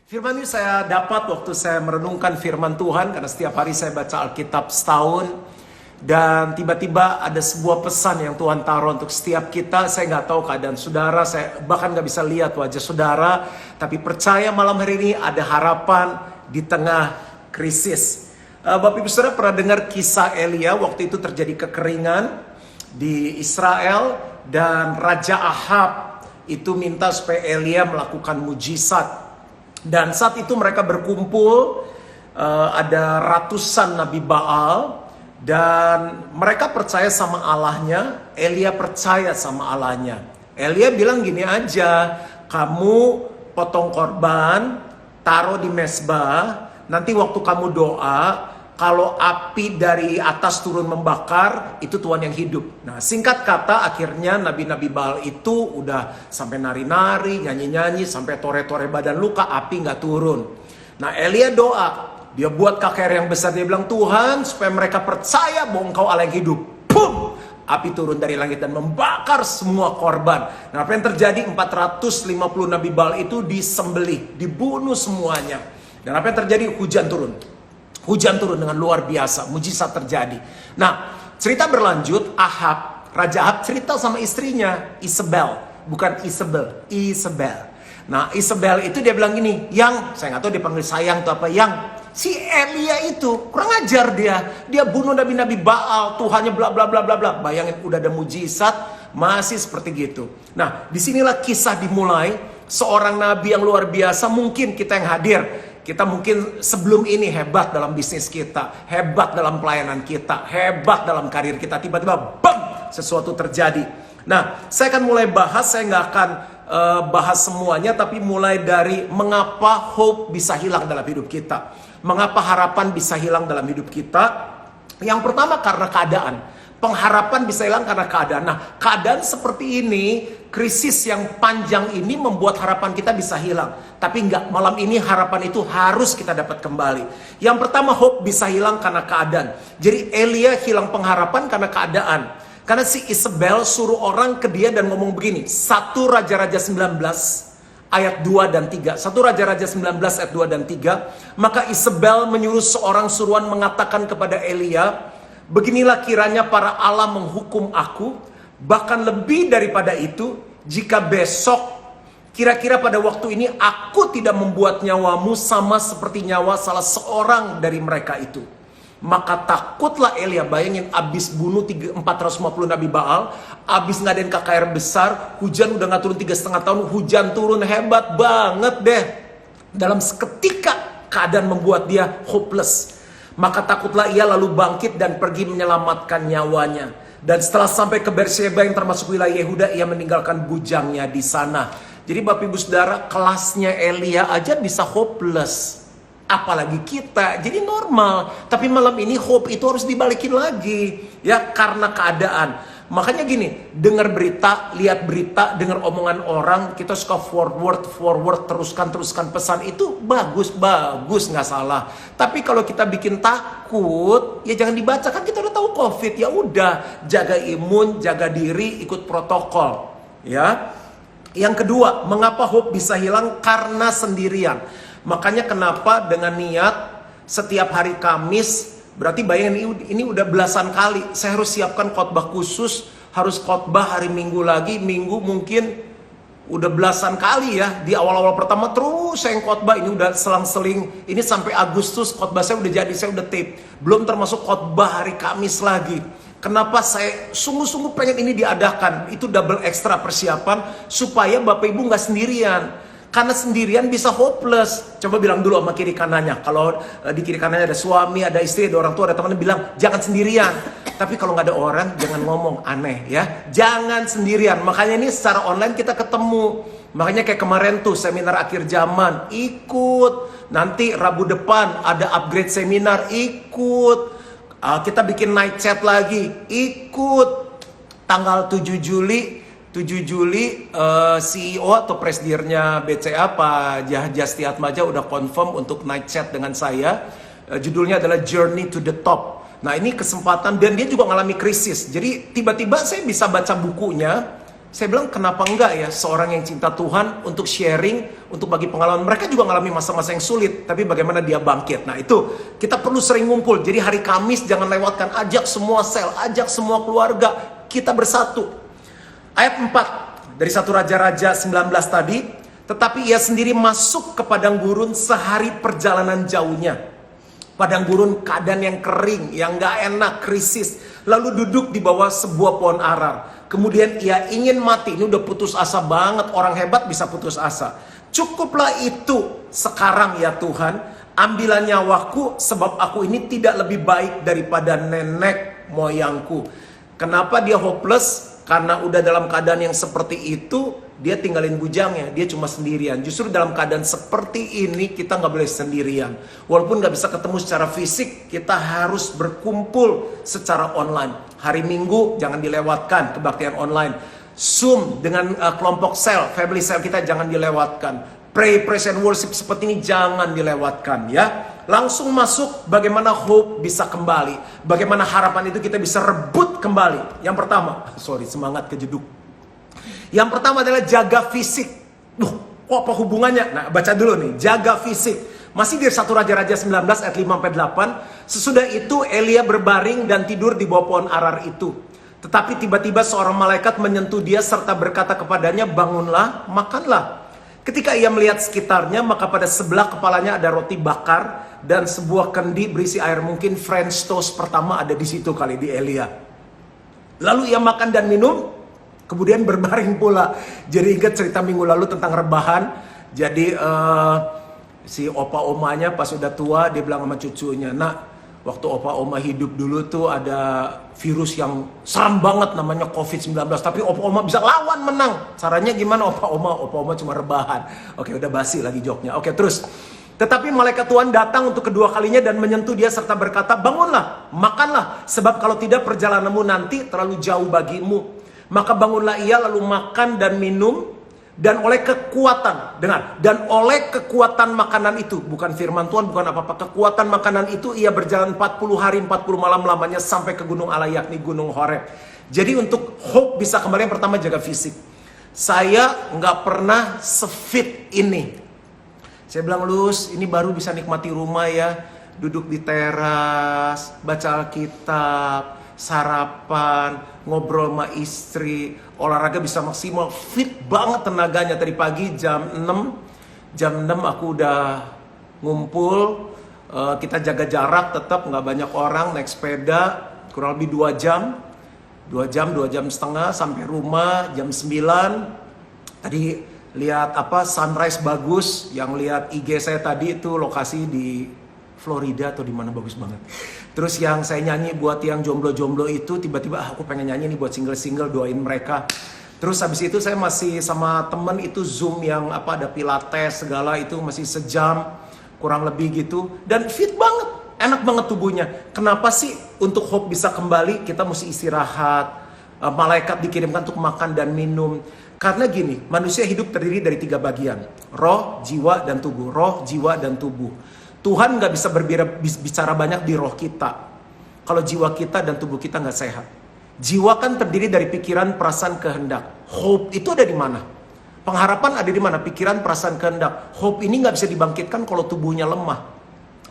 Firman ini saya dapat waktu saya merenungkan firman Tuhan, karena setiap hari saya baca Alkitab setahun. Dan tiba-tiba ada sebuah pesan yang Tuhan taruh untuk setiap kita. Saya nggak tahu keadaan saudara, saya bahkan nggak bisa lihat wajah saudara. Tapi percaya malam hari ini ada harapan di tengah krisis. Bapak Ibu Saudara pernah dengar kisah Elia waktu itu terjadi kekeringan di Israel. Dan Raja Ahab itu minta supaya Elia melakukan mujizat. Dan saat itu mereka berkumpul, ada ratusan Nabi Baal. Dan mereka percaya sama Allahnya, Elia percaya sama Allahnya. Elia bilang gini aja, kamu potong korban, taruh di mezbah, nanti waktu kamu doa, kalau api dari atas turun membakar, itu Tuhan yang hidup. Nah, singkat kata akhirnya Nabi-Nabi Baal itu udah sampai nari-nari, nyanyi-nyanyi, sampai tore-tore badan luka, api nggak turun. Nah, Elia doa. Dia buat KKR yang besar, dia bilang, Tuhan supaya mereka percaya bahwa Engkau Allah yang hidup. Boom! Api turun dari langit dan membakar semua korban. Nah, apa yang terjadi? 450 Nabi Baal itu disembelih, dibunuh semuanya. Dan apa yang terjadi? Hujan turun. Hujan turun dengan luar biasa, mujizat terjadi. Nah, cerita berlanjut, Raja Ahab cerita sama istrinya, Isabel. Bukan Isabel, Isabel. Nah, Isabel itu dia bilang gini, saya nggak tahu dia panggil sayang atau apa, si Elia itu kurang ajar dia bunuh nabi-nabi Baal, Tuhannya bla bla bla bla bla. Bayangin udah ada mujizat masih seperti gitu. Nah, disinilah kisah dimulai, seorang nabi yang luar biasa. Mungkin kita yang hadir, kita mungkin sebelum ini hebat dalam bisnis kita, hebat dalam pelayanan kita, hebat dalam karir kita, tiba-tiba bam, sesuatu terjadi. Nah, saya akan mulai bahas, saya nggak akan bahas semuanya, tapi mulai dari mengapa hope bisa hilang dalam hidup kita. Mengapa harapan bisa hilang dalam hidup kita? Yang pertama karena keadaan. Pengharapan bisa hilang karena keadaan. Nah, keadaan seperti ini, krisis yang panjang ini membuat harapan kita bisa hilang. Tapi enggak, malam ini harapan itu harus kita dapat kembali. Yang pertama, hope bisa hilang karena keadaan. Jadi Elia hilang pengharapan karena keadaan. Karena si Isabel suruh orang ke dia dan ngomong begini. 1 Raja-Raja 19 ayat 2 dan 3. 1 Raja-Raja 19 ayat 2 dan 3. Maka Isabel menyuruh seorang suruhan mengatakan kepada Elia, beginilah kiranya para Allah menghukum aku, bahkan lebih daripada itu, jika besok kira-kira pada waktu ini aku tidak membuat nyawamu sama seperti nyawa salah seorang dari mereka itu. Maka takutlah Elia, bayangin abis bunuh 450 Nabi Baal, abis ngadain KKR besar, hujan udah gak turun 3,5 tahun, hujan turun hebat banget deh. Dalam seketika keadaan membuat dia hopeless. Maka takutlah ia lalu bangkit dan pergi menyelamatkan nyawanya. Dan setelah sampai ke Beersheba yang termasuk wilayah Yehuda, ia meninggalkan bujangnya di sana. Jadi Bapak Ibu Saudara, kelasnya Elia aja bisa hopeless. Apalagi kita, jadi normal. Tapi malam ini hope itu harus dibalikin lagi, ya, karena keadaan. Makanya gini, dengar berita, lihat berita, dengar omongan orang, kita suka forward, teruskan pesan itu bagus, nggak salah. Tapi kalau kita bikin takut, ya jangan dibaca, kan kita udah tahu COVID, ya udah, jaga imun, jaga diri, ikut protokol, ya. Yang kedua, mengapa hope bisa hilang? Karena sendirian. Makanya kenapa dengan niat setiap hari Kamis, berarti bayangin ini udah belasan kali saya harus siapkan khotbah khusus, harus khotbah hari Minggu lagi, Minggu mungkin udah belasan kali ya. Di awal-awal pertama terus saya khotbah, ini udah selang-seling, ini sampai Agustus khotbah saya udah jadi, saya udah tape. Belum termasuk khotbah hari Kamis lagi. Kenapa saya sungguh-sungguh pengen ini diadakan? Itu double ekstra persiapan supaya Bapak Ibu nggak sendirian. Karena sendirian bisa hopeless. Coba bilang dulu sama kiri kanannya. Kalau di kiri kanannya ada suami, ada istri, ada orang tua, ada teman, bilang jangan sendirian. Tapi kalau nggak ada orang, jangan ngomong aneh ya. Jangan sendirian. Makanya ini secara online kita ketemu. Makanya kayak kemarin tuh seminar akhir zaman, ikut. Nanti Rabu depan ada upgrade seminar, ikut. Kita bikin night chat lagi, ikut. Tanggal 7 Juli CEO atau presidennya BCA Pak Jastiatmaja udah confirm untuk night chat dengan saya. Judulnya adalah Journey to the Top. Nah, ini kesempatan, dan dia juga ngalami krisis. Jadi tiba-tiba saya bisa baca bukunya, Saya bilang kenapa enggak ya seorang yang cinta Tuhan untuk sharing, untuk bagi pengalaman. Mereka juga mengalami masa-masa yang sulit, tapi bagaimana dia bangkit. Nah itu, kita perlu sering ngumpul. Jadi hari Kamis jangan lewatkan, ajak semua sel, ajak semua keluarga, kita bersatu. Ayat 4 dari 1 Raja-Raja 19 tadi, tetapi ia sendiri masuk ke padang gurun sehari perjalanan jauhnya. Padang gurun keadaan yang kering, yang gak enak, krisis. Lalu duduk di bawah sebuah pohon arar. Kemudian ia ingin mati. Ini udah putus asa banget. Orang hebat bisa putus asa. Cukuplah itu sekarang ya Tuhan. Ambillah nyawaku sebab aku ini tidak lebih baik daripada nenek moyangku. Kenapa dia hopeless? Karena udah dalam keadaan yang seperti itu, dia tinggalin bujangnya, dia cuma sendirian. Justru dalam keadaan seperti ini kita nggak boleh sendirian. Walaupun nggak bisa ketemu secara fisik, kita harus berkumpul secara online. Hari Minggu jangan dilewatkan kebaktian online. Zoom dengan kelompok sel, family sel kita jangan dilewatkan. Pray, praise and worship seperti ini jangan dilewatkan ya. Langsung masuk bagaimana hope bisa kembali. Bagaimana harapan itu kita bisa rebut kembali. Yang pertama, semangat kejeduk. Yang pertama adalah jaga fisik. Apa hubungannya? Nah, baca dulu nih, jaga fisik. Masih di 1 Raja-Raja 19 ayat 5-8. Sesudah itu Elia berbaring dan tidur di bawah pohon arar itu. Tetapi tiba-tiba seorang malaikat menyentuh dia serta berkata kepadanya, bangunlah, makanlah. Ketika ia melihat sekitarnya, maka pada sebelah kepalanya ada roti bakar dan sebuah kendi berisi air. Mungkin French toast pertama ada di situ kali di Elia. Lalu ia makan dan minum, kemudian berbaring pula. Jadi ingat cerita minggu lalu tentang rebahan. Jadi si opa omanya pas udah tua dia bilang sama cucunya, nak, waktu opa oma hidup dulu tuh ada virus yang seram banget namanya COVID-19. Tapi opa oma bisa lawan, menang. Caranya gimana opa oma? Opa oma cuma rebahan. Oke, udah basi lagi joknya. Oke, terus. Tetapi malaikat Tuhan datang untuk kedua kalinya dan menyentuh dia serta berkata, bangunlah, makanlah. Sebab kalau tidak perjalananmu nanti terlalu jauh bagimu. Maka bangunlah ia lalu makan dan minum. Dan oleh kekuatan, dengar, dan oleh kekuatan makanan itu, bukan firman Tuhan, bukan apa-apa, kekuatan makanan itu ia berjalan 40 hari 40 malam lamanya sampai ke gunung Allah, yakni gunung Horeb. Jadi untuk hope bisa kembali, yang pertama jaga fisik. Saya nggak pernah sefit ini. Saya bilang, Lus, ini baru bisa nikmati rumah ya, duduk di teras, baca Alkitab, sarapan, ngobrol sama istri, olahraga bisa maksimal, fit banget tenaganya. Tadi pagi jam 6 aku udah ngumpul, kita jaga jarak tetap, nggak banyak orang, naik sepeda kurang lebih 2 jam setengah sampai rumah jam 9. Tadi lihat sunrise bagus, yang lihat IG saya tadi itu lokasi di Florida atau di mana, bagus banget. Terus yang saya nyanyi buat yang jomblo-jomblo itu, tiba-tiba aku pengen nyanyi nih buat single-single, doain mereka. Terus habis itu saya masih sama temen itu Zoom yang ada pilates segala, itu masih sejam kurang lebih gitu. Dan fit banget, enak banget tubuhnya. Kenapa sih untuk hope bisa kembali kita mesti istirahat? Malaikat dikirimkan untuk makan dan minum. Karena gini, manusia hidup terdiri dari 3 bagian. Roh, jiwa, dan tubuh. Roh, jiwa, dan tubuh. Tuhan gak bisa bicara banyak di roh kita kalau jiwa kita dan tubuh kita gak sehat. Jiwa kan terdiri dari pikiran, perasaan, kehendak. Hope itu ada di mana? Pengharapan ada di mana? Pikiran, perasaan, kehendak. Hope ini gak bisa dibangkitkan kalau tubuhnya lemah.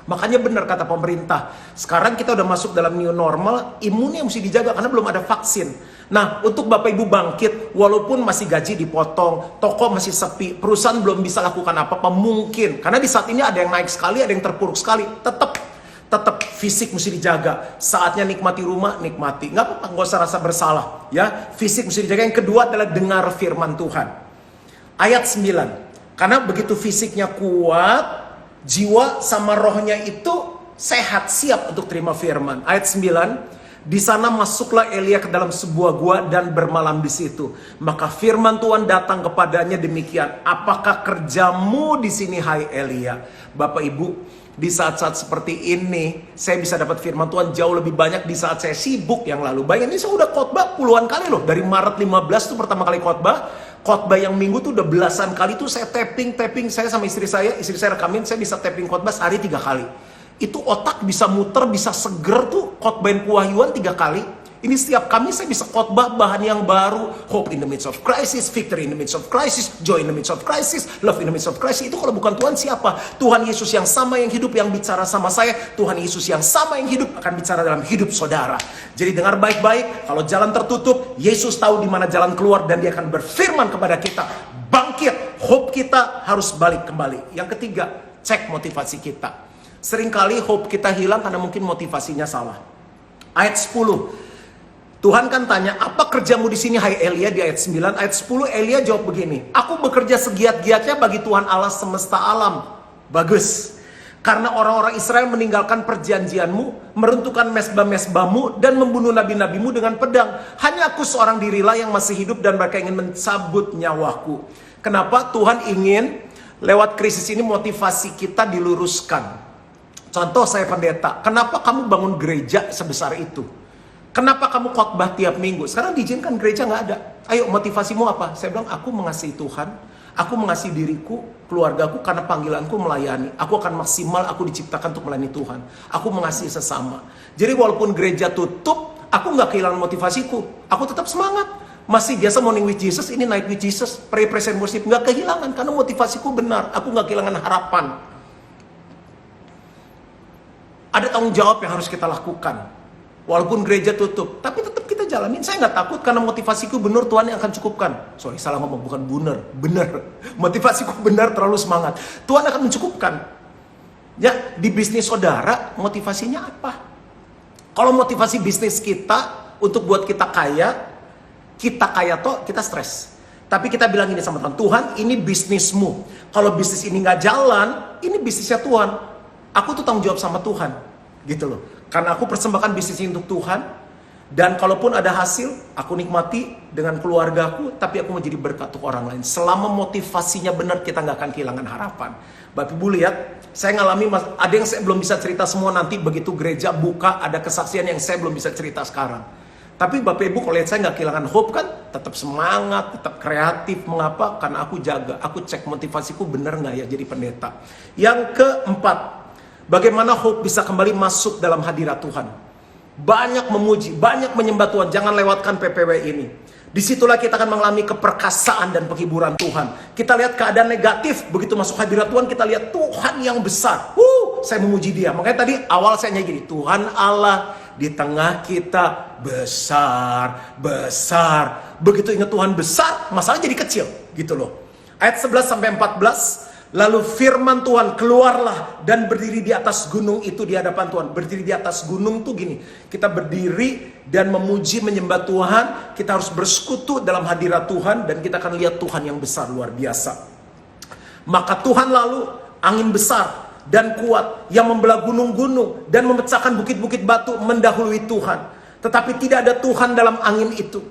Makanya benar kata pemerintah, sekarang kita udah masuk dalam new normal, imunnya mesti dijaga karena belum ada vaksin. Nah, untuk Bapak Ibu bangkit, walaupun masih gaji dipotong, toko masih sepi, perusahaan belum bisa lakukan apa-apa, mungkin. Karena di saat ini ada yang naik sekali, ada yang terpuruk sekali. Tetap fisik mesti dijaga. Saatnya nikmati rumah, nikmati. Nggak apa-apa, nggak usah rasa bersalah. Ya, fisik mesti dijaga. Yang kedua adalah dengar firman Tuhan. Ayat 9. Karena begitu fisiknya kuat, jiwa sama rohnya itu sehat, siap untuk terima firman. Ayat 9. Di sana masuklah Elia ke dalam sebuah gua dan bermalam di situ. Maka firman Tuhan datang kepadanya demikian, apakah kerjamu di sini hai Elia? Bapak Ibu, di saat-saat seperti ini saya bisa dapat firman Tuhan jauh lebih banyak di saat saya sibuk yang lalu. Bayangin, ini saya udah khotbah puluhan kali loh. Dari Maret 15 tuh pertama kali khotbah yang minggu tuh udah belasan kali tuh saya tapping, saya sama istri saya rekamin, saya bisa tapping khotbah sehari 3 kali. Itu otak bisa muter, bisa seger tuh khotbahin pewahyuan 3 kali. Ini setiap Kamis saya bisa khotbah bahan yang baru. Hope in the midst of crisis, victory in the midst of crisis, joy in the midst of crisis, love in the midst of crisis. Itu kalau bukan Tuhan siapa? Tuhan Yesus yang sama yang hidup yang bicara sama saya. Tuhan Yesus yang sama yang hidup akan bicara dalam hidup saudara. Jadi dengar baik-baik, kalau jalan tertutup, Yesus tahu di mana jalan keluar dan dia akan berfirman kepada kita. Bangkit, hope kita harus balik kembali. Yang ketiga, cek motivasi kita. Seringkali hope kita hilang karena mungkin motivasinya salah. Ayat 10. Tuhan kan tanya, apa kerjamu di sini hai Elia, di ayat 9. Ayat 10 Elia jawab begini, aku bekerja segiat-giatnya bagi Tuhan Allah semesta alam. Bagus. Karena orang-orang Israel meninggalkan perjanjianmu, meruntuhkan mesbah-mesbahmu, dan membunuh nabi-nabimu dengan pedang. Hanya aku seorang dirilah yang masih hidup dan mereka ingin mencabut nyawaku. Kenapa Tuhan ingin lewat krisis ini motivasi kita diluruskan? Contoh saya pendeta, kenapa kamu bangun gereja sebesar itu? Kenapa kamu khotbah tiap minggu? Sekarang diizinkan gereja nggak ada. Ayo motivasimu apa? Saya bilang aku mengasihi Tuhan. Aku mengasihi diriku, keluargaku karena panggilanku melayani. Aku akan maksimal, aku diciptakan untuk melayani Tuhan. Aku mengasihi sesama. Jadi walaupun gereja tutup, aku nggak kehilangan motivasiku. Aku tetap semangat. Masih biasa morning with Jesus, ini night with Jesus. Pray, praise, and worship. Nggak kehilangan karena motivasiku benar. Aku nggak kehilangan harapan. Ada tanggung jawab yang harus kita lakukan. Walaupun gereja tutup, tapi tetap kita jalanin. Saya nggak takut karena motivasiku benar, Tuhan yang akan cukupkan. Sorry, salah ngomong, bukan benar. Motivasiku benar, terlalu semangat. Tuhan akan mencukupkan. Ya, di bisnis saudara, motivasinya apa? Kalau motivasi bisnis kita untuk buat kita kaya toh kita stres. Tapi kita bilang ini sama Tuhan, Tuhan ini bisnismu. Kalau bisnis ini nggak jalan, ini bisnisnya Tuhan. Aku tuh tanggung jawab sama Tuhan, gitu loh. Karena aku persembahkan bisnis ini untuk Tuhan. Dan kalaupun ada hasil, aku nikmati dengan keluargaku. Tapi aku menjadi berkat untuk orang lain. Selama motivasinya benar, kita nggak akan kehilangan harapan. Bapak Ibu lihat, saya ngalami, ada yang saya belum bisa cerita semua. Nanti begitu gereja buka, ada kesaksian yang saya belum bisa cerita sekarang. Tapi Bapak Ibu kalau lihat saya nggak kehilangan hope kan. Tetap semangat, tetap kreatif. Mengapa? Karena aku jaga, aku cek motivasiku benar nggak ya jadi pendeta. Yang keempat, bagaimana hope bisa kembali masuk dalam hadirat Tuhan? Banyak memuji, banyak menyembah Tuhan. Jangan lewatkan PPW ini. Disitulah kita akan mengalami keperkasaan dan penghiburan Tuhan. Kita lihat keadaan negatif, begitu masuk hadirat Tuhan, kita lihat Tuhan yang besar. Saya memuji dia. Makanya tadi awal saya nyanyi gini, Tuhan Allah di tengah kita besar, besar. Begitu ingat Tuhan besar, masalah jadi kecil, gitu loh. Ayat 11 sampai 14. Lalu firman Tuhan keluarlah dan berdiri di atas gunung itu di hadapan Tuhan. Berdiri di atas gunung tuh gini. Kita berdiri dan memuji menyembah Tuhan. Kita harus bersekutu dalam hadirat Tuhan. Dan kita akan lihat Tuhan yang besar luar biasa. Maka Tuhan lalu angin besar dan kuat yang membelah gunung-gunung dan memecahkan bukit-bukit batu mendahului Tuhan. Tetapi tidak ada Tuhan dalam angin itu.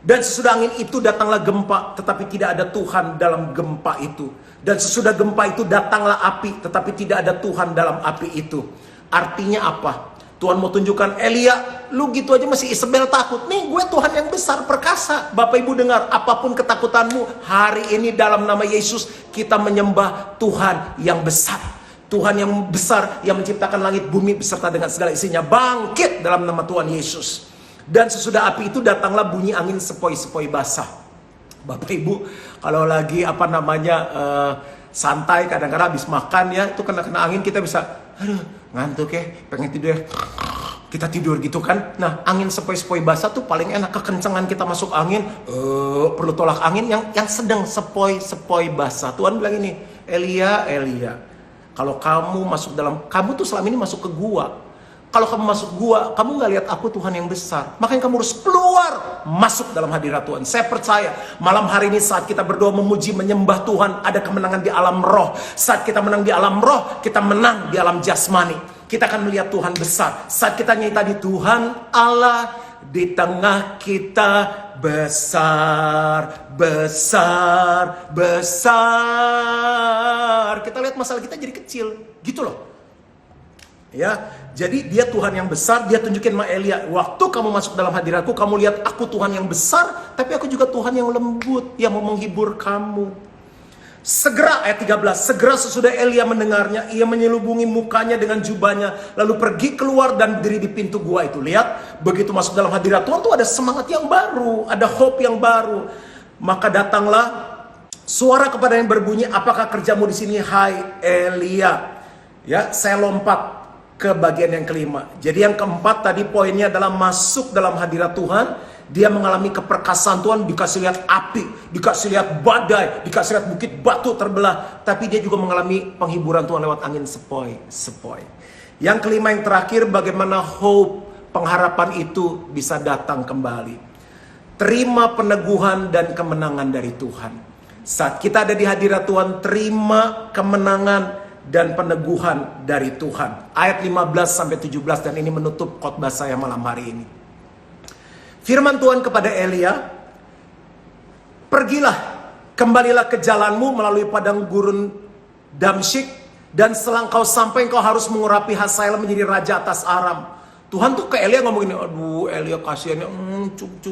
Dan sesudah angin itu datanglah gempa, tetapi tidak ada Tuhan dalam gempa itu. Dan sesudah gempa itu datanglah api, tetapi tidak ada Tuhan dalam api itu. Artinya apa? Tuhan mau tunjukkan, Elia, lu gitu aja masih Isabel takut. Nih gue Tuhan yang besar, perkasa. Bapak Ibu dengar, apapun ketakutanmu, hari ini dalam nama Yesus, kita menyembah Tuhan yang besar. Tuhan yang besar, yang menciptakan langit bumi beserta dengan segala isinya. Bangkit dalam nama Tuhan Yesus. Dan sesudah api itu datanglah bunyi angin sepoi-sepoi basah. Bapak Ibu, kalau lagi santai, kadang-kadang habis makan ya, itu kena angin kita bisa, aduh ngantuk ya, pengen tidur ya. Kita tidur gitu kan. Nah, angin sepoi-sepoi basah tuh paling enak. Kekencangan kita masuk angin, perlu tolak angin yang sedang sepoi-sepoi basah. Tuhan bilang ini, Elia, kalau kamu masuk kamu tuh selama ini masuk ke gua. Kalau kamu masuk gua, kamu gak lihat aku Tuhan yang besar. Makanya kamu harus keluar, masuk dalam hadirat Tuhan. Saya percaya malam hari ini saat kita berdoa memuji, menyembah Tuhan, ada kemenangan di alam roh. Saat kita menang di alam roh, kita menang di alam jasmani. Kita akan melihat Tuhan besar. Saat kita nyanyi tadi, Tuhan Allah di tengah kita besar, besar, besar. Kita lihat masalah kita jadi kecil, gitu loh. Ya, jadi dia Tuhan yang besar. Dia tunjukin sama Elia, waktu kamu masuk dalam hadiratku, kamu lihat aku Tuhan yang besar, tapi aku juga Tuhan yang lembut, yang mau menghibur kamu. Segera, ayat 13, segera sesudah Elia mendengarnya, ia menyelubungi mukanya dengan jubahnya, lalu pergi keluar dan berdiri di pintu gua itu. Lihat, begitu masuk dalam hadirat Tuhan tuh ada semangat yang baru, ada hope yang baru. Maka datanglah suara kepada yang berbunyi, apakah kerjamu di sini, hai Elia? Ya, saya lompat ke bagian yang kelima. Jadi yang keempat tadi poinnya adalah masuk dalam hadirat Tuhan. Dia mengalami keperkasaan Tuhan, dikasih lihat api, dikasih lihat badai, dikasih lihat bukit batu terbelah. Tapi dia juga mengalami penghiburan Tuhan lewat angin sepoi-sepoi. Yang kelima, yang terakhir, bagaimana hope, pengharapan itu bisa datang kembali. Terima peneguhan dan kemenangan dari Tuhan. Saat kita ada di hadirat Tuhan, terima kemenangan dan peneguhan dari Tuhan. Ayat 15-17, dan ini menutup khotbah saya malam hari ini. Firman Tuhan kepada Elia, pergilah, kembalilah ke jalanmu melalui padang gurun Damsyik, dan setelah engkau sampai, engkau harus mengurapi Hazael menjadi raja atas Aram. Tuhan tuh ke Elia ngomong gini, aduh Elia kasihannya, cup,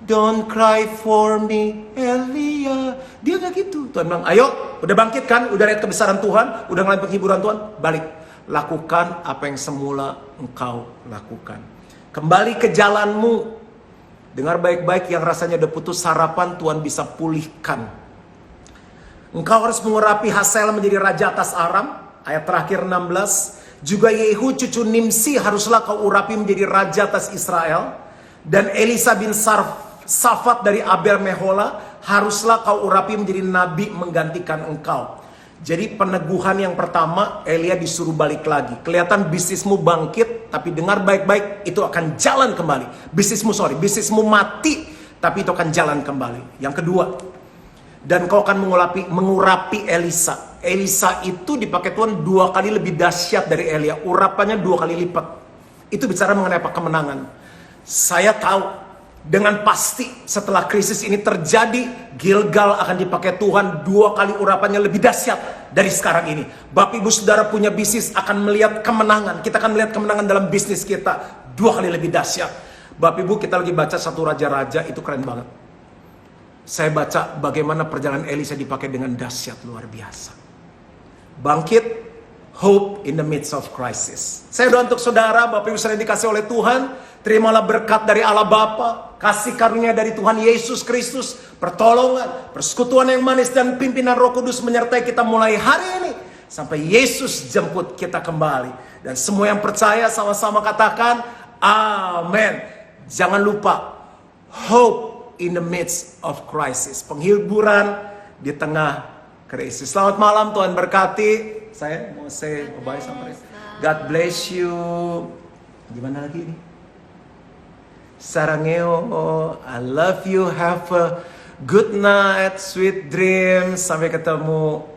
don't cry for me, Elia. Dia gak gitu. Tuhan bilang, ayo, udah bangkit kan, udah lihat kebesaran Tuhan, udah ngeliat penghiburan Tuhan, balik. Lakukan apa yang semula engkau lakukan. Kembali ke jalanmu. Dengar baik-baik, yang rasanya udah putus harapan, Tuhan bisa pulihkan. Engkau harus mengurapi Hazael menjadi raja atas Aram. Ayat terakhir 16. Juga Yehu cucu Nimsi haruslah kau urapi menjadi raja atas Israel. Dan Elisa bin Safat dari Abel Mehola haruslah kau urapi menjadi nabi menggantikan engkau. Jadi peneguhan yang pertama, Elia disuruh balik lagi. Kelihatan bisnismu bangkit, tapi dengar baik-baik, itu akan jalan kembali. Bisnismu mati, tapi itu akan jalan kembali. Yang kedua, dan kau akan mengurapi Elisa. Elisa itu dipakai Tuhan 2 kali lebih dahsyat dari Elia. Urapannya 2 kali lipat. Itu bicara mengenai apa? Kemenangan. Saya tahu dengan pasti setelah krisis ini terjadi, Gilgal akan dipakai Tuhan 2 kali urapannya lebih dahsyat dari sekarang ini. Bapak ibu saudara punya bisnis akan melihat kemenangan. Kita akan melihat kemenangan dalam bisnis kita 2 kali lebih dahsyat. Bapak ibu, kita lagi baca 1 Raja-Raja, itu keren banget. Saya baca bagaimana perjalanan Elisa dipakai dengan dahsyat luar biasa. Bangkit, hope in the midst of crisis. Saya doa untuk saudara, Bapak ibu saudara dikasih oleh Tuhan, terimalah berkat dari Allah Bapa, kasih karunia dari Tuhan Yesus Kristus, pertolongan, persekutuan yang manis, dan pimpinan Roh Kudus menyertai kita mulai hari ini sampai Yesus jemput kita kembali. Dan semua yang percaya sama-sama katakan amin. Jangan lupa, hope in the midst of crisis. Penghiburan di tengah krisis. Selamat malam, Tuhan berkati. Saya mau say bye sampai. God bless you. Gimana lagi ini? Sarangeo, I love you. Have a good night, sweet dreams. Sampai ketemu